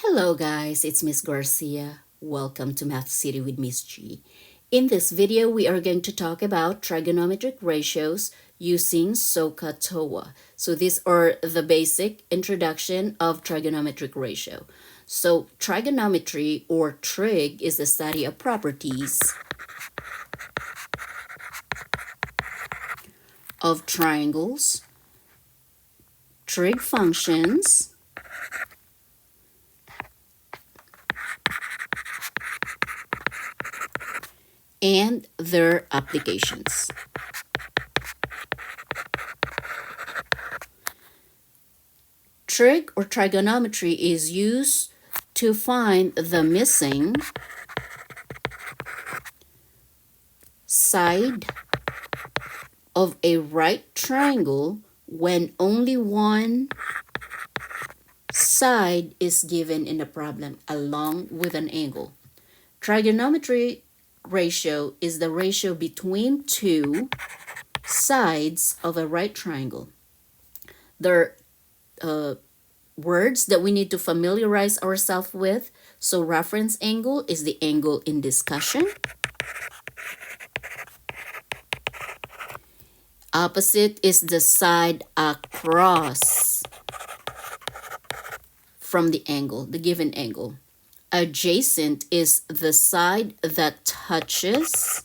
Hello guys, it's Miss Garcia. Welcome to Math City with Miss G. In this video, we are going to talk about trigonometric ratios using SOH CAH TOA. So these are the basic introduction of trigonometric ratio. So trigonometry or trig is the study of properties of triangles, trig functions, and their applications. Trig or trigonometry is used to find the missing side of a right triangle when only one side is given in the problem along with an angle. Trigonometry ratio is the ratio between two sides of a right triangle. There are words that we need to familiarize ourselves with. So reference angle is the angle in discussion. Opposite is the side across from the angle, the given angle. Adjacent is the side that touches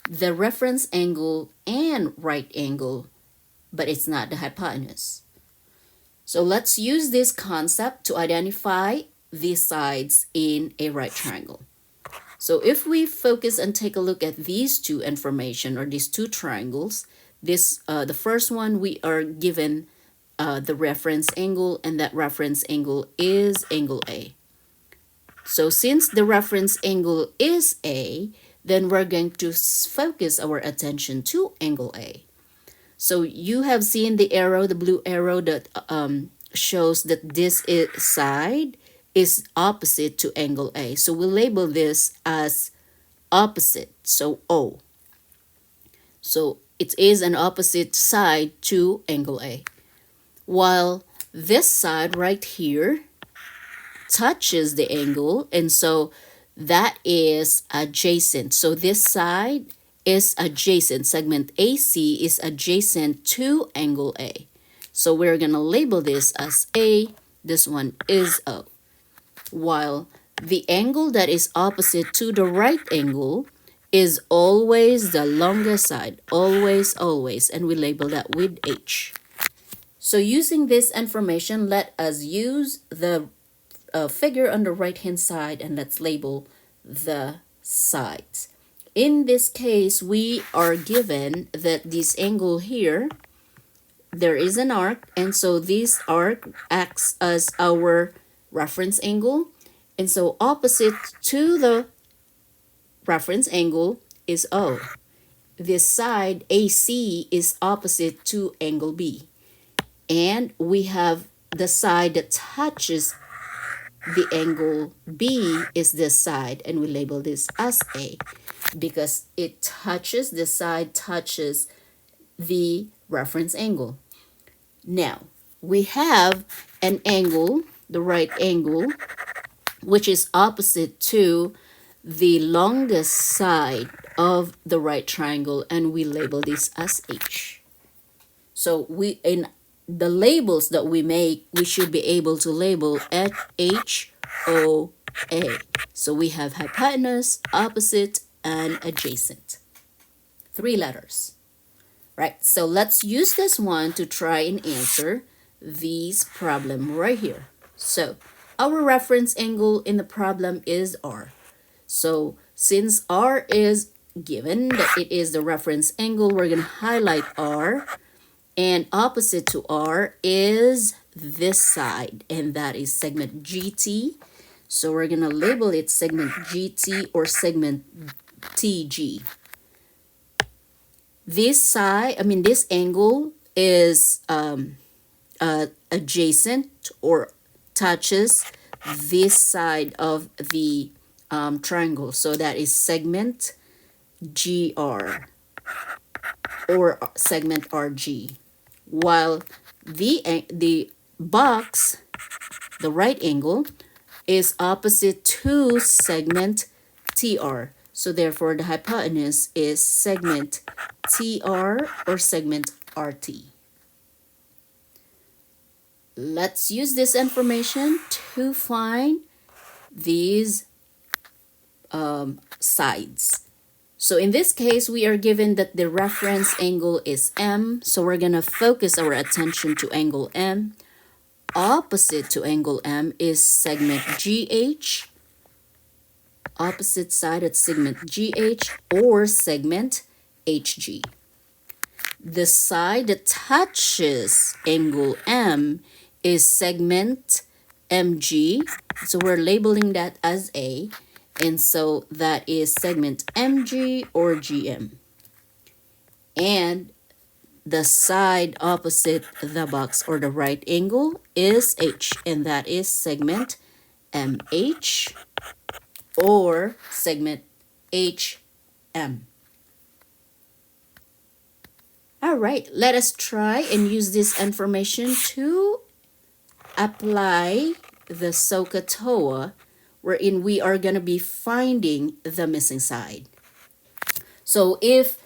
the reference angle and right angle, but it's not the hypotenuse. So let's use this concept to identify these sides in a right triangle. So if we focus and take a look at these two information or these two triangles, the first one we are given the reference angle, and that reference angle is angle A. So since the reference angle is A, then we're going to focus our attention to angle A. So you have seen the arrow, the blue arrow that shows that this side is opposite to angle A. So we'll label this as opposite, so O. So it is an opposite side to angle A. While this side right here touches the angle, and so that is adjacent. So this side is adjacent. Segment AC is adjacent to angle A. So we're going to label this as A. This one is O. While the angle that is opposite to the right angle is always the longest side. Always, and we label that with H. So using this information, let us use the figure on the right hand side and let's label the sides. In this case, we are given that this angle here, there is an arc, and so this arc acts as our reference angle, and so opposite to the reference angle is O. This side AC is opposite to angle B. And we have the side that touches the angle B is this side, and we label this as A because it touches, the side touches the reference angle. Now, we have an angle, the right angle, which is opposite to the longest side of the right triangle, and we label this as H. So in the labels that we make, we should be able to label H, O, A. So we have hypotenuse, opposite, and adjacent. 3 letters. Right, so let's use this one to try and answer these problem right here. So our reference angle in the problem is R. So since R is given that it is the reference angle, we're going to highlight R. And opposite to R is this side, and that is segment GT. So we're going to label it segment GT or segment TG. This side, this angle is adjacent or touches this side of the triangle. So that is segment GR or segment RG. While the box the right angle, is opposite to segment TR. So therefore, the hypotenuse is segment TR or segment RT. Let's use this information to find these sides. So in this case, we are given that the reference angle is M. So we're going to focus our attention to angle M. Opposite to angle M is segment GH. Opposite side at segment GH or segment HG. The side that touches angle M is segment MG. So we're labeling that as A. And so that is segment MG or GM. And the side opposite the box or the right angle is H. And that is segment MH or segment HM. All right, let us try and use this information to apply the SOH CAH TOA, wherein we are going to be finding the missing side. So if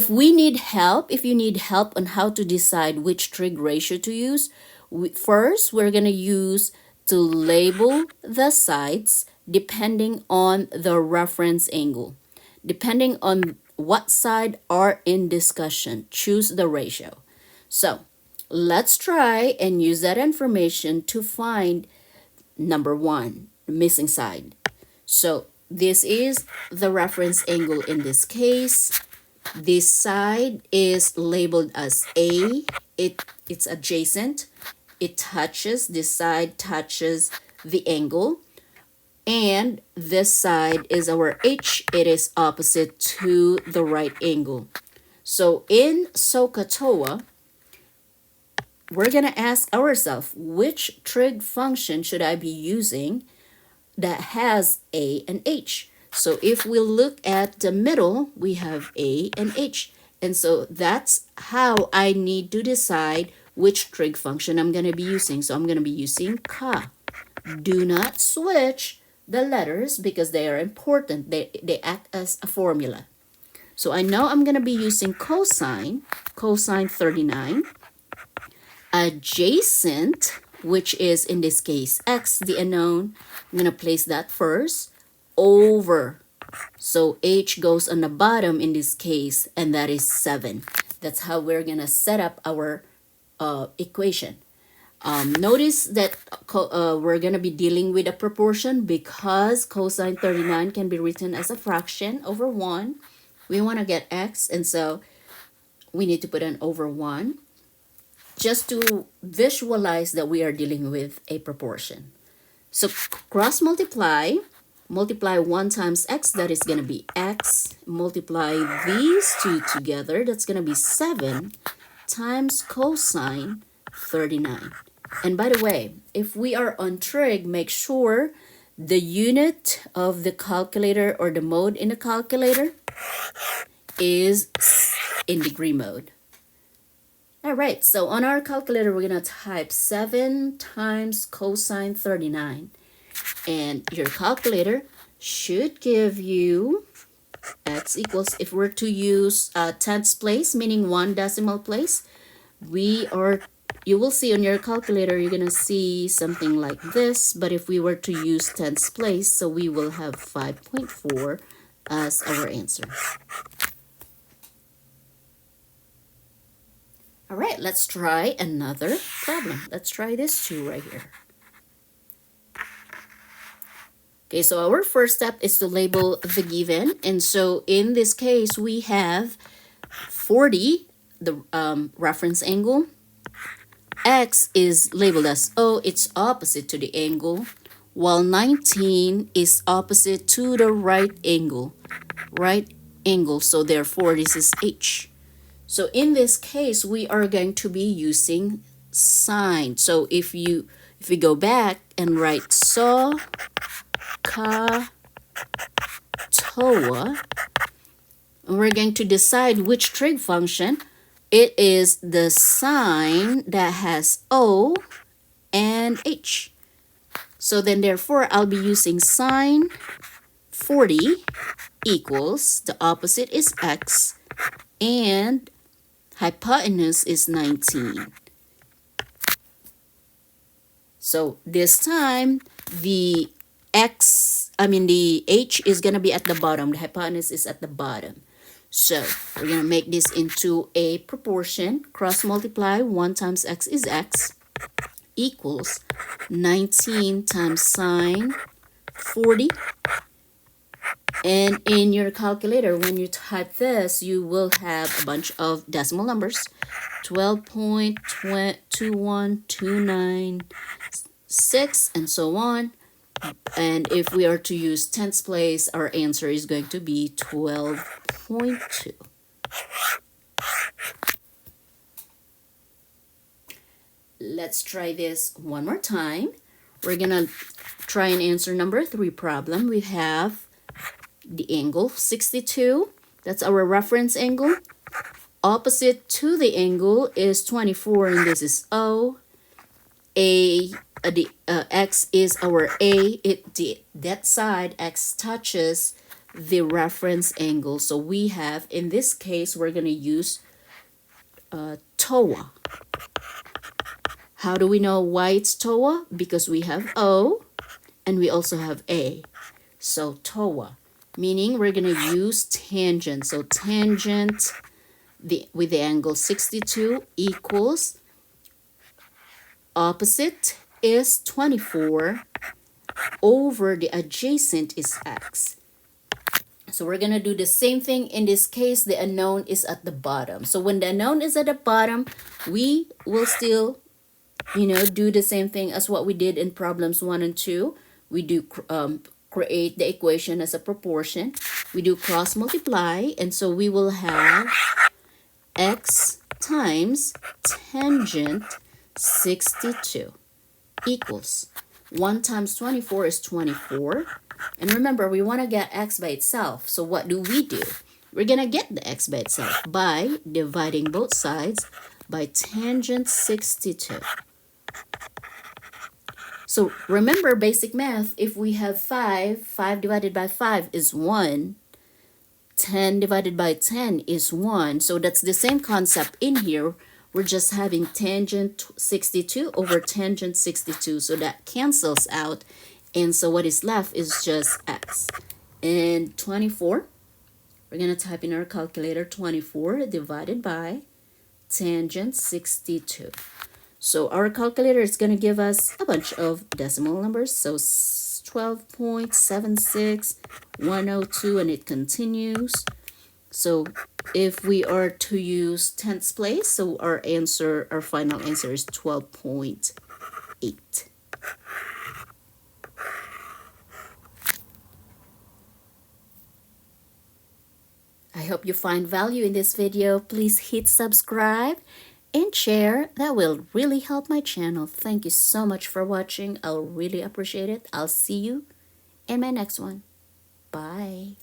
we need help, if you need help on how to decide which trig ratio to use, first we're going to use to label the sides depending on the reference angle. Depending on what side are in discussion, choose the ratio. So let's try and use that information to find number one, the missing side. So this is the reference angle in this case. This side is labeled as A. It's adjacent. It touches, this side touches the angle. And this side is our H. It is opposite to the right angle. So in SOH CAH TOA, we're going to ask ourselves, which trig function should I be using that has A and H? So if we look at the middle, we have A and H. And so that's how I need to decide which trig function I'm going to be using. So I'm going to be using CAH. Do not switch the letters because they are important. They act as a formula. So I know I'm going to be using cosine 39. Adjacent, which is in this case x, the unknown, I'm going to place that first, over. So h goes on the bottom in this case, and that is 7. That's how we're going to set up our equation. Notice that we're going to be dealing with a proportion because cosine 39 can be written as a fraction over 1. We want to get x, and so we need to put an over 1 just to visualize that we are dealing with a proportion. So cross multiply 1 times x, that is going to be x. Multiply these two together, that's going to be 7 times cosine 39. And by the way, if we are on trig, make sure the unit of the calculator or the mode in the calculator is in degree mode. All right, so on our calculator, we're going to type 7 times cosine 39. And your calculator should give you x equals, if we're to use tenths place, meaning 1 decimal place, you will see on your calculator, you're going to see something like this. But if we were to use tenths place, so we will have 5.4 as our answer. All right, let's try another problem. Let's try this too right here. Okay, so our first step is to label the given. And so in this case, we have 40, the reference angle. X is labeled as O, it's opposite to the angle, while 19 is opposite to the right angle. So therefore, this is H. So in this case, we are going to be using sine. So if we go back and write SOH CAH TOA, and we're going to decide which trig function. It is the sine that has O and h. So then therefore, I'll be using sine 40 equals, the opposite is x, and hypotenuse is 19. So this time, the h is going to be at the bottom. The hypotenuse is at the bottom. So we're going to make this into a proportion. Cross multiply. 1 times x is x equals 19 times sine 40. And in your calculator, when you type this, you will have a bunch of decimal numbers. 12.21296 and so on. And if we are to use tens place, our answer is going to be 12.2. Let's try this one more time. We're gonna try and answer number 3 problem. We have the angle 62. That's our reference angle. Opposite to the angle is 24, and this is O. X is our A. That side, X touches the reference angle. So we have, in this case, we're going to use TOA. How do we know why it's TOA? Because we have O and we also have A. So TOA, meaning we're going to use tangent. So tangent with the angle 62 equals, opposite is 24 over the adjacent is x. So we're going to do the same thing in this case. The unknown is at the bottom. So when the unknown is at the bottom, we will still, do the same thing as what we did in problems 1 and 2. We do create the equation as a proportion. We do cross multiply, and so we will have x times tangent 62 equals 1 times 24 is 24. And remember, we want to get x by itself. So what do? We're going to get the x by itself by dividing both sides by tangent 62. So remember basic math, if we have 5 divided by 5 is 1. 10 divided by 10 is 1. So that's the same concept in here. We're just having tangent 62 over tangent 62. So that cancels out. And so what is left is just x. And 24, we're going to type in our calculator, 24 divided by tangent 62. So our calculator is going to give us a bunch of decimal numbers. So 12.76102, and it continues. So if we are to use tenths place, so our final answer is 12.8. I hope you find value in this video. Please hit subscribe and share. That will really help my channel. Thank you so much for watching. I'll really appreciate it. I'll see you in my next one. Bye.